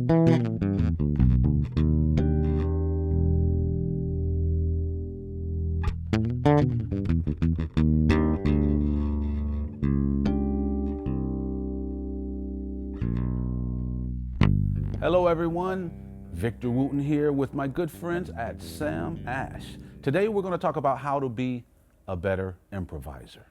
Hello everyone, Victor Wooten here with my good friends at Sam Ash. Today we're going to talk about how to be a better improviser.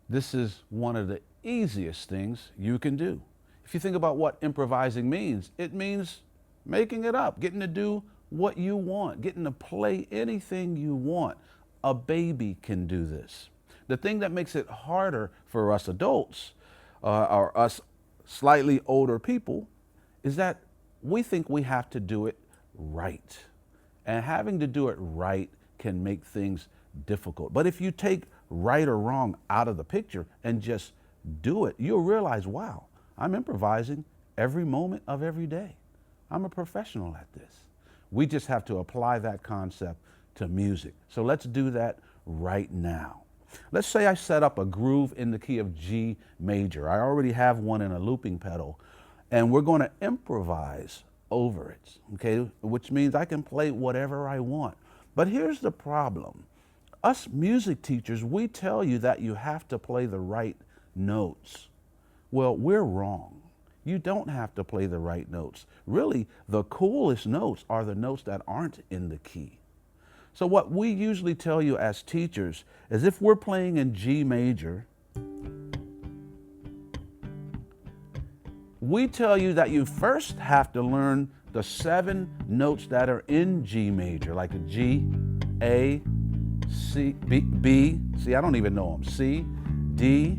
This is one of the easiest things you can do. If you think about what improvising means, it means making it up, getting to do what you want, getting to play anything you want. A baby can do this. The thing that makes it harder for us adults or us slightly older people is that we think we have to do it right. And having to do it right can make things difficult. But if you take right or wrong out of the picture and just do it, you'll realize, wow, I'm improvising every moment of every day. I'm a professional at this. We just have to apply that concept to music. So let's do that right now. Let's say I set up a groove in the key of G major. I already have one in a looping pedal, and we're going to improvise over it, okay? Which means I can play whatever I want. But here's the problem. Us music teachers, we tell you that you have to play the right notes. Well, we're wrong. You don't have to play the right notes. Really, the coolest notes are the notes that aren't in the key. So what we usually tell you as teachers is if we're playing in G major, we tell you that you first have to learn the 7 notes that are in G major, like a G, A, C, B, see, I don't even know them, C, D,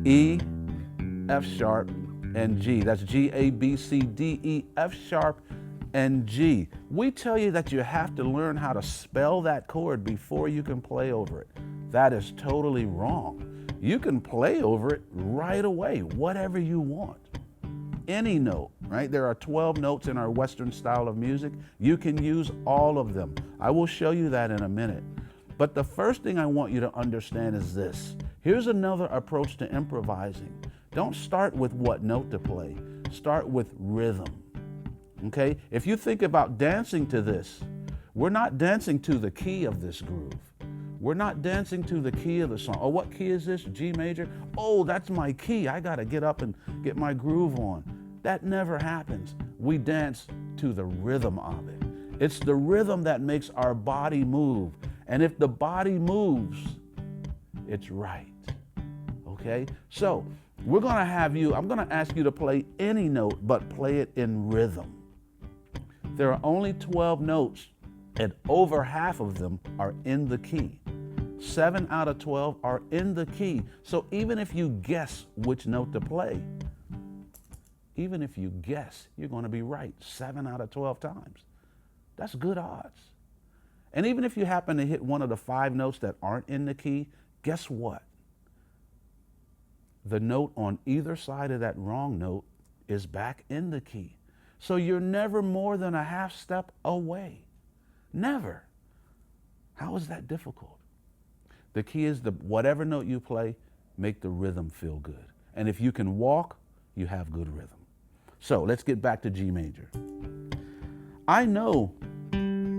E, F sharp, and G. That's G, A, B, C, D, E, F sharp, and G. We tell you that you have to learn how to spell that chord before you can play over it. That is totally wrong. You can play over it right away, whatever you want. Any note, right? There are 12 notes in our Western style of music. You can use all of them. I will show you that in a minute. But the first thing I want you to understand is this. Here's another approach to improvising. Don't start with what note to play. Start with rhythm, okay? If you think about dancing to this, we're not dancing to the key of this groove. We're not dancing to the key of the song. Oh, what key is this? G major? Oh, that's my key. I got to get up and get my groove on. That never happens. We dance to the rhythm of it. It's the rhythm that makes our body move. And if the body moves, it's right. Okay? So I'm going to ask you to play any note, but play it in rhythm. There are only 12 notes, and over half of them are in the key. 7 out of 12 are in the key. So even if you guess which note to play, even if you guess, you're going to be right 7 out of 12 times. That's good odds. And even if you happen to hit one of the 5 notes that aren't in the key, guess what? The note on either side of that wrong note is back in the key. So you're never more than a half step away. Never. How is that difficult? The key is whatever note you play, make the rhythm feel good. And if you can walk, you have good rhythm. So let's get back to G major. I know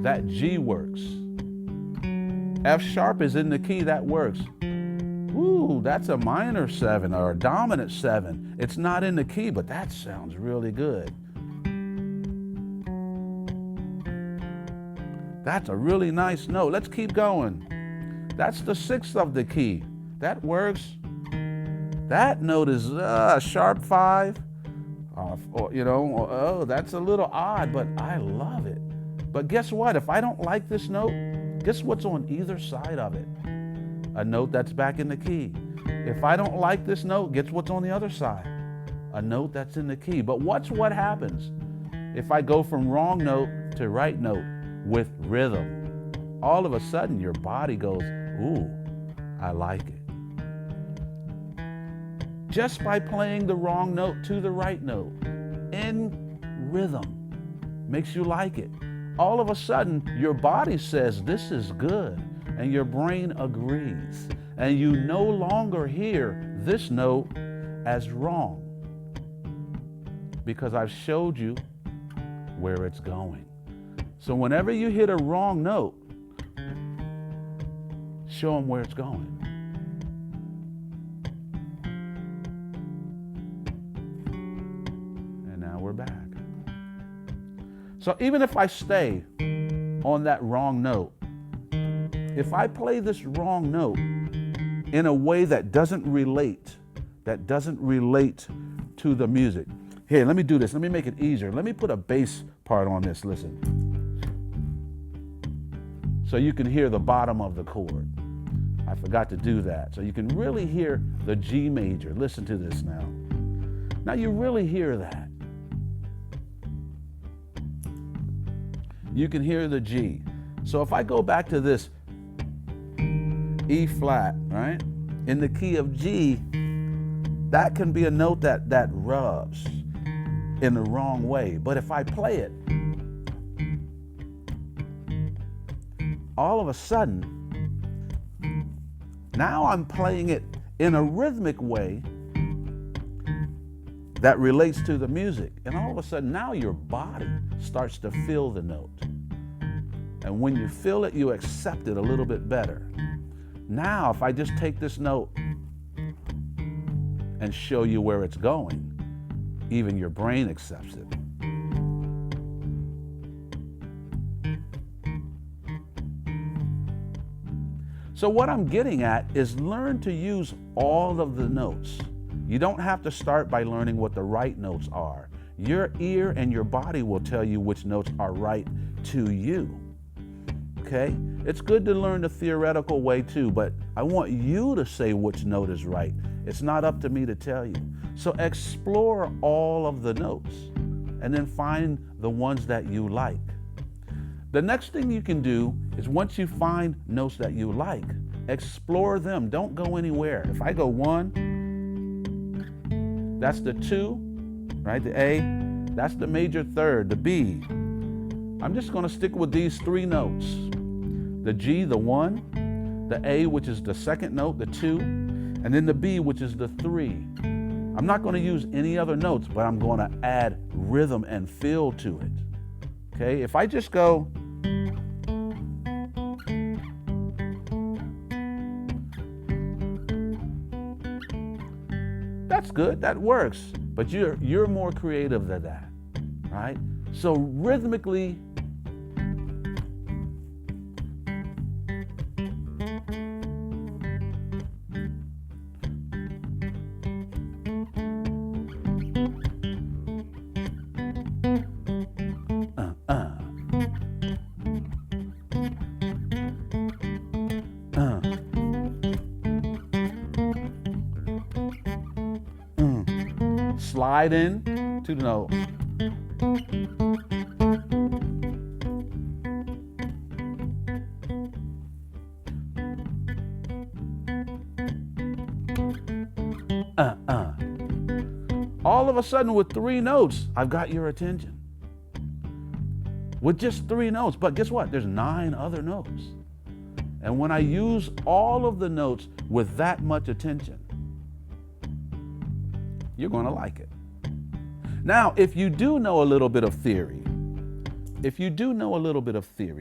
that G works. F sharp is in the key, that works. Ooh, that's a minor 7 or a dominant 7. It's not in the key, but that sounds really good. That's a really nice note. Let's keep going. That's the 6th of the key. That works. That note is sharp 5. That's a little odd, but I love it. But guess what? If I don't like this note, guess what's on either side of it? A note that's back in the key. If I don't like this note, guess what's on the other side? A note that's in the key. But watch what happens if I go from wrong note to right note with rhythm. All of a sudden, your body goes, ooh, I like it. Just by playing the wrong note to the right note in rhythm makes you like it. All of a sudden, your body says, this is good, and your brain agrees, and you no longer hear this note as wrong. Because I've showed you where it's going. So whenever you hit a wrong note, show them where it's going. And now we're back. So even if I stay on that wrong note, if I play this wrong note in a way that doesn't relate to the music. Here, let me do this. Let me make it easier. Let me put a bass part on this. Listen. So you can hear the bottom of the chord. I forgot to do that. So you can really hear the G major. Listen to this now. Now you really hear that. You can hear the G. So if I go back to this E flat, right? In the key of G, that can be a note that rubs in the wrong way. But if I play it, all of a sudden, now I'm playing it in a rhythmic way that relates to the music. And all of a sudden, now your body starts to feel the note. And when you feel it, you accept it a little bit better. Now, if I just take this note and show you where it's going, even your brain accepts it. So what I'm getting at is learn to use all of the notes. You don't have to start by learning what the right notes are. Your ear and your body will tell you which notes are right to you. Okay? It's good to learn the theoretical way too, but I want you to say which note is right. It's not up to me to tell you. So explore all of the notes and then find the ones that you like. The next thing you can do is once you find notes that you like, explore them. Don't go anywhere. If I go 1, that's the 2, right? The A, that's the major third, the B. I'm just going to stick with these 3 notes. The G, the 1, the A, which is the second note, the 2, and then the B, which is the 3. I'm not going to use any other notes, but I'm going to add rhythm and feel to it. Okay, if I just go, that's good, that works, but you're more creative than that, right? So rhythmically, slide in to the note. All of a sudden with 3 notes, I've got your attention. With just 3 notes, but guess what? There's 9 other notes. And when I use all of the notes with that much attention, you're going to like it. Now, if you do know a little bit of theory,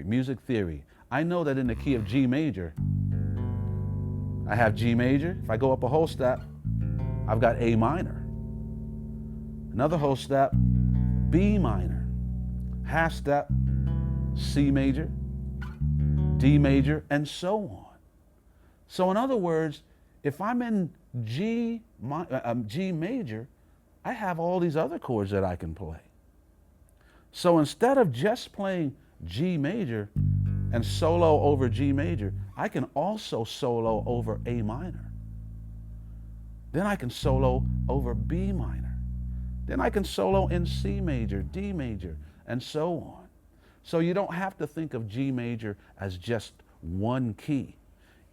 music theory, I know that in the key of G major, I have G major. If I go up a whole step, I've got A minor. Another whole step, B minor. Half step, C major, D major, and so on. So in other words, if I'm in G major, I have all these other chords that I can play. So instead of just playing G major and solo over G major, I can also solo over A minor. Then I can solo over B minor. Then I can solo in C major, D major, and so on. So you don't have to think of G major as just one key.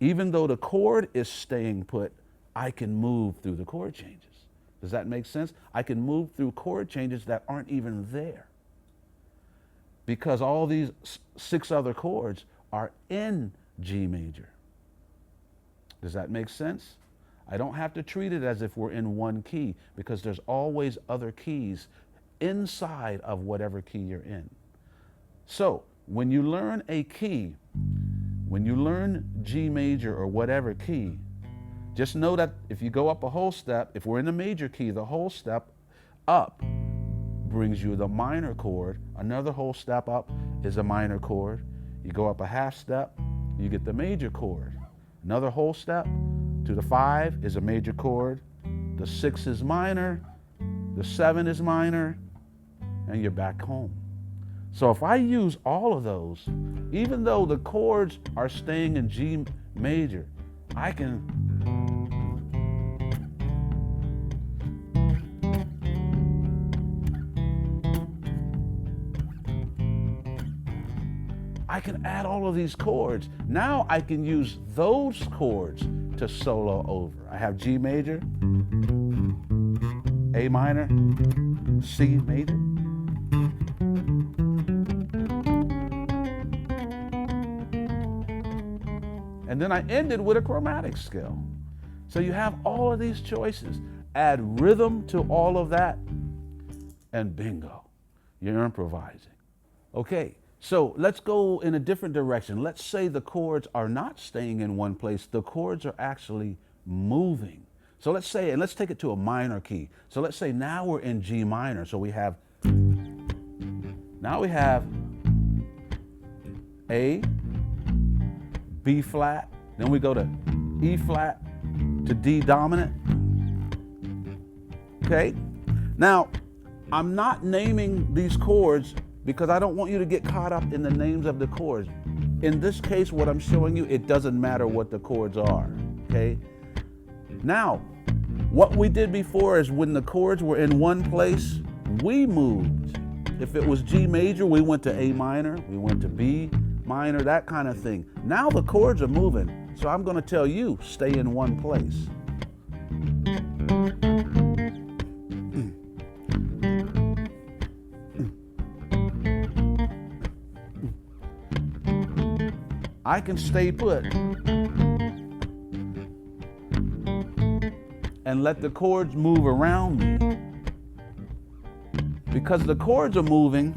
Even though the chord is staying put, I can move through the chord changes. Does that make sense? I can move through chord changes that aren't even there, because all these 6 other chords are in G major. Does that make sense? I don't have to treat it as if we're in one key, because there's always other keys inside of whatever key you're in. So when you learn a key, when you learn G major or whatever key, just know that if you go up a whole step, if we're in the major key, the whole step up brings you the minor chord. Another whole step up is a minor chord. You go up a half step, you get the major chord. Another whole step to the 5 is a major chord. The 6 is minor, the 7 is minor, and you're back home. So if I use all of those, even though the chords are staying in G major, I can add all of these chords. Now I can use those chords to solo over. I have G major, A minor, C major. And then I ended with a chromatic scale. So you have all of these choices. Add rhythm to all of that, and bingo, you're improvising. Okay, so let's go in a different direction. Let's say the chords are not staying in one place. The chords are actually moving. So let's say, and let's take it to a minor key. So let's say now we're in G minor. So now we have A, B flat, then we go to E flat to D dominant. Okay? Now, I'm not naming these chords because I don't want you to get caught up in the names of the chords. In this case, what I'm showing you, it doesn't matter what the chords are. Okay? Now, what we did before is when the chords were in one place, we moved. If it was G major, we went to A minor, we went to B minor, that kind of thing. Now the chords are moving, so I'm going to tell you, stay in one place. I can stay put and let the chords move around me. Because the chords are moving,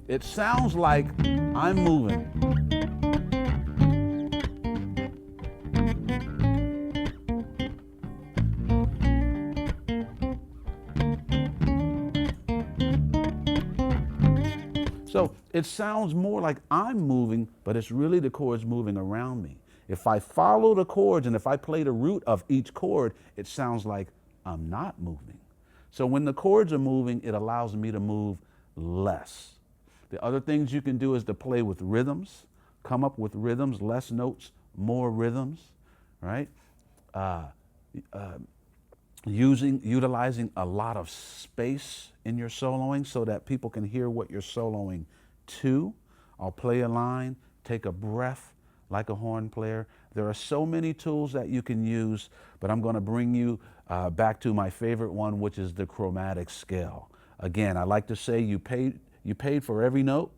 it sounds like I'm moving. So it sounds more like I'm moving, but it's really the chords moving around me. If I follow the chords and if I play the root of each chord, it sounds like I'm not moving. So when the chords are moving, it allows me to move less. The other things you can do is to play with rhythms, come up with rhythms, less notes, more rhythms, right? Utilizing a lot of space in your soloing so that people can hear what you're soloing to. I'll play a line, take a breath like a horn player. There are so many tools that you can use, but I'm going to bring you back to my favorite one, which is the chromatic scale. Again, I like to say you paid for every note,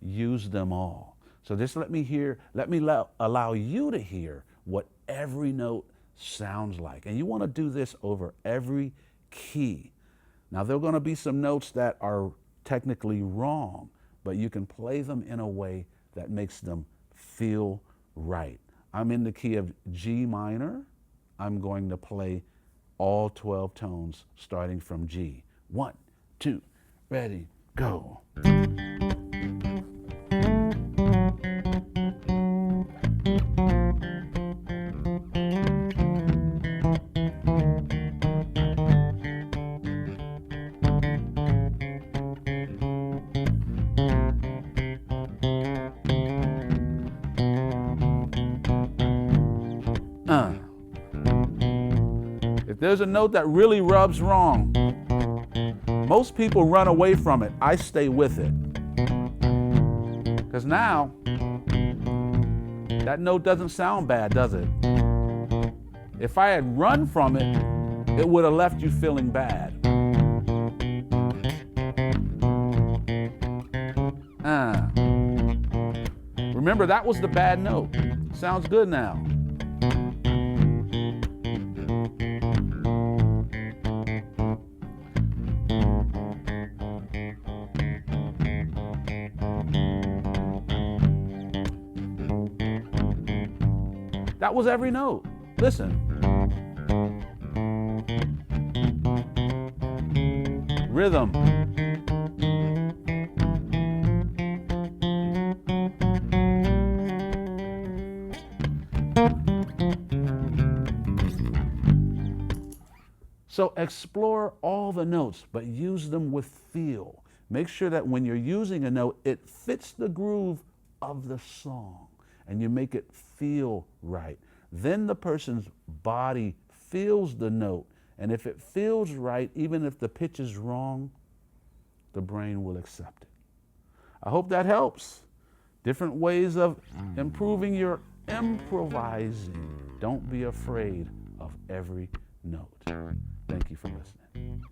use them all. So just let me allow you to hear what every note sounds like. And you want to do this over every key. Now, there are going to be some notes that are technically wrong, but you can play them in a way that makes them feel right. I'm in the key of G minor. I'm going to play all 12 tones starting from G. 1, 2, ready, go. If there's a note that really rubs wrong, most people run away from it. I stay with it. Because now, that note doesn't sound bad, does it? If I had run from it, it would have left you feeling bad. Remember, that was the bad note. Sounds good now. That was every note. Listen. Rhythm. So explore all the notes, but use them with feel. Make sure that when you're using a note, it fits the groove of the song and you make it feel right. Then the person's body feels the note, and if it feels right, even if the pitch is wrong, the brain will accept it. I hope that helps. Different ways of improving your improvising. Don't be afraid of every note. Thank you for listening.